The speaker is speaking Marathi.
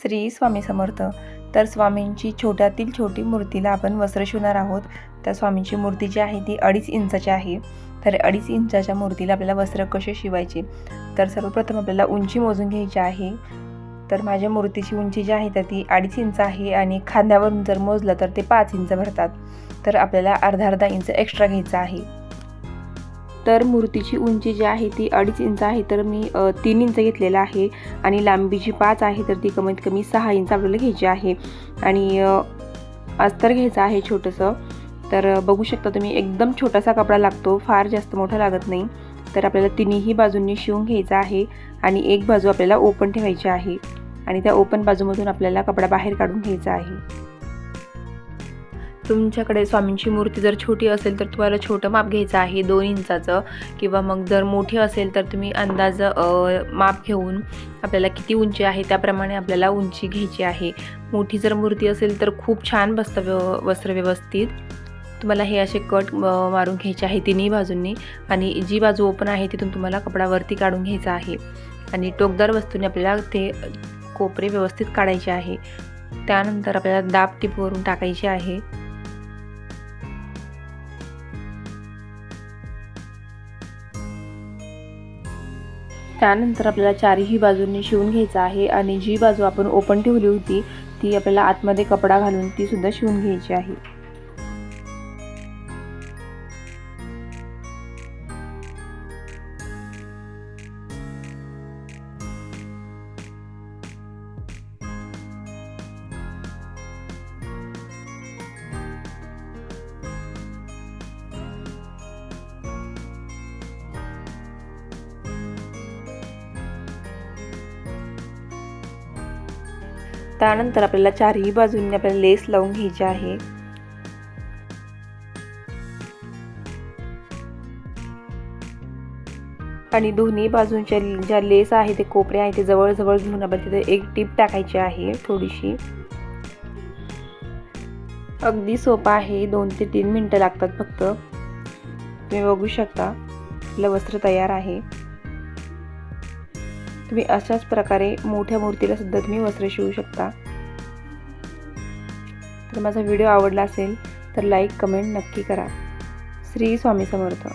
श्री स्वामी समर्थ। तर स्वामींची छोट्यातील छोटी मूर्तीला आपण वस्त्र शिवणार आहोत। त्या स्वामींची मूर्ती जी आहे ती 2.5 इंचाची आहे। तर 2.5 इंचाच्या मूर्तीला आपल्याला वस्त्र कसे शिवायचे, तर सर्वप्रथम आपल्याला उंची मोजून घ्यायची आहे। तर माझ्या मूर्तीची उंची जी आहे तर ती 2.5 इंच आहे आणि खांद्यावरून जर मोजलं तर ते 5 इंच भरतात। तर आपल्याला अर्धा इंच एक्स्ट्रा घ्यायचा आहे। तर मूर्तीची उंची जी आहे ती 2.5 इंच आहे, तर मी 3 इंच घेतलेला आहे आणि लांबी जी 5 आहे तर ती कमीत कमी 6 इंच आपल्याला घ्यायची आहे आणि अस्तर घ्यायचं आहे छोटंसं। तर बघू शकता तुम्ही एकदम छोटासा कपडा लागतो, फार जास्त मोठा लागत नाही। तर आपल्याला तिन्ही बाजूंनी शिवून घ्यायचा आहे आणि एक बाजू आपल्याला ओपन ठेवायची आहे आणि त्या ओपन बाजूमधून आपल्याला कपडा बाहेर काढून घ्यायचा आहे। तुमच्याकडे स्वामींची मूर्ती जर छोटी असेल तर तुम्हाला छोटं माप घ्यायचं आहे 2 इंचाचं, किंवा मग जर मोठी असेल तर तुम्ही अंदाज माप घेऊन आपल्याला किती उंची आहे त्याप्रमाणे आपल्याला उंची घ्यायची आहे। मोठी जर मूर्ती असेल तर खूप छान बसतं वस्त्र व्यवस्थित। तुम्हाला हे असे कट मारून घ्यायचे आहे तिन्ही बाजूंनी आणि जी बाजू ओपन आहे तिथून तुम्हाला कपडा वरती काढून घ्यायचा आहे आणि टोकदार वस्तूने आपल्याला ते कोपरे व्यवस्थित काढायचे आहे। त्यानंतर आपल्याला दाब टिपवरून टाकायची आहे। त्यानंतर आपल्याला चारही बाजूंनी शिवून घ्यायचं आहे आणि जी बाजू आपण ओपन ठेवली होती ती आपल्याला आतमध्ये कपडा घालून ती सुद्धा शिवून घ्यायची आहे। त्यानंतर आपल्याला चारही बाजूंनी आपल्याला लेस लावून घ्यायची आहे। आणि दोन्ही बाजूंच्या ज्या लेस आहे ते कोपरे आहे ते जवळ जवळ घेऊन आपण तिथे एक टीप टाकायची आहे थोडीशी। अगदी सोपा आहे, 2 ते 3 मिनिटं लागतात फक्त। तुम्ही बघू शकता आपलं वस्त्र तयार आहे। तुम्ही अशाच प्रकारे मोठ्या मूर्तीला सुद्धा तुम्ही वस्त्र शिवू शकता। तर माझा व्हिडिओ आवडला असेल तर लाईक कमेंट नक्की करा। श्री स्वामी समर्थ।